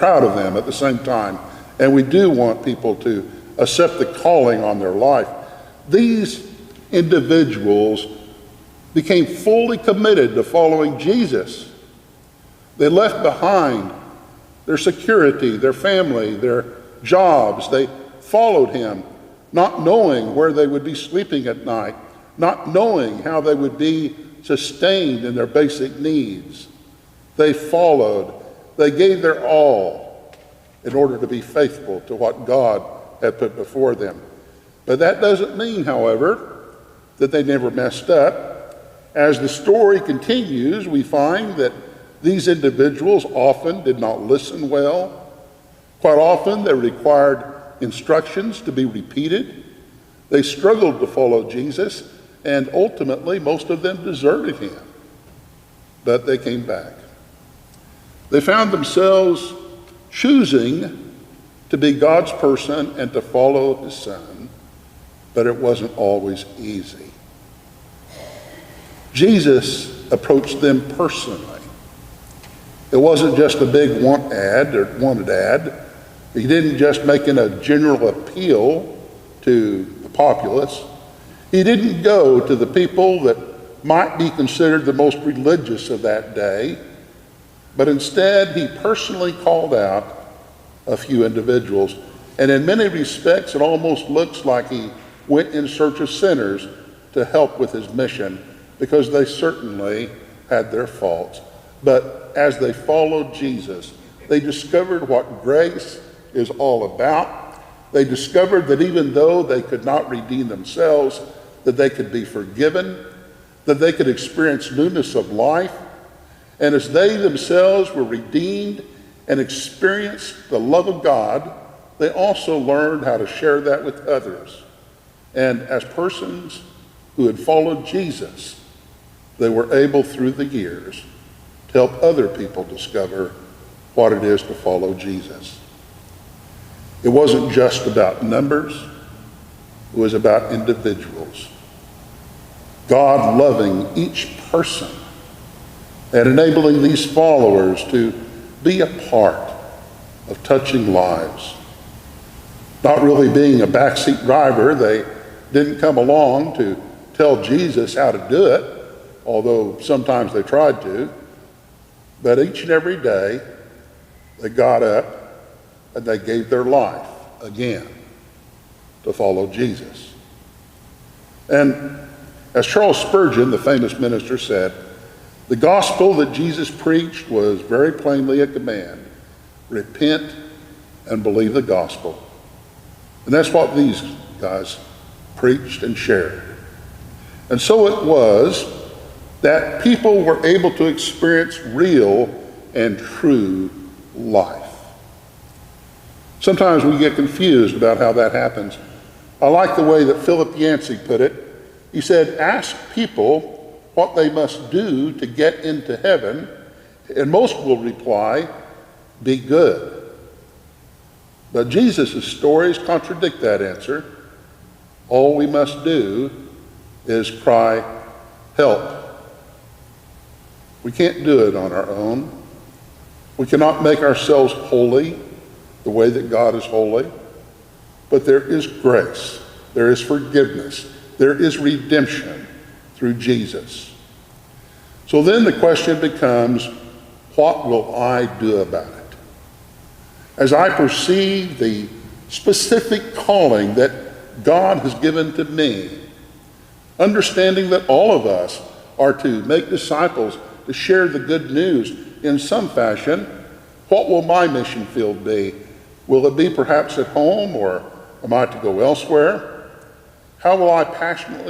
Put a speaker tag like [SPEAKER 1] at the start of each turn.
[SPEAKER 1] proud of them at the same time. And we do want people to accept the calling on their life. These individuals became fully committed to following Jesus. They left behind their security, their family, their jobs. They followed him, not knowing where they would be sleeping at night, not knowing how they would be sustained in their basic needs. They followed. They gave their all in order to be faithful to what God had put before them. But that doesn't mean, however, that they never messed up. As the story continues, we find that these individuals often did not listen well. Quite often, they required instructions to be repeated. They struggled to follow Jesus, and ultimately, most of them deserted him. But they came back. They found themselves choosing to be God's person and to follow his Son, but it wasn't always easy. Jesus approached them personally. It wasn't just a big wanted ad. He didn't just make a general appeal to the populace. He didn't go to the people that might be considered the most religious of that day, but instead he personally called out a few individuals. And in many respects, it almost looks like he went in search of sinners to help with his mission, because they certainly had their faults. But as they followed Jesus, they discovered what grace is all about. They discovered that even though they could not redeem themselves, that they could be forgiven, that they could experience newness of life. And as they themselves were redeemed and experienced the love of God, they also learned how to share that with others. And as persons who had followed Jesus, they were able through the years to help other people discover what it is to follow Jesus. It wasn't just about numbers, it was about individuals. God loving each person and enabling these followers to be a part of touching lives. Not really being a backseat driver, they didn't come along to tell Jesus how to do it, although sometimes they tried to. But each and every day, they got up and they gave their life again to follow Jesus. And as Charles Spurgeon, the famous minister, said, the gospel that Jesus preached was very plainly a command: repent and believe the gospel. And that's what these guys preached and shared. And so it was that people were able to experience real and true life. Sometimes we get confused about how that happens. I like the way that Philip Yancey put it. He said, ask people what they must do to get into heaven, and most will reply, be good. But Jesus' stories contradict that answer. All we must do is cry, help. We can't do it on our own. We cannot make ourselves holy the way that God is holy. But there is grace, there is forgiveness, there is redemption through Jesus. So then the question becomes, what will I do about it? As I perceive the specific calling that God has given to me, understanding that all of us are to make disciples, to share the good news in some fashion, what will my mission field be? Will it be perhaps at home, or am I to go elsewhere? How will I passionately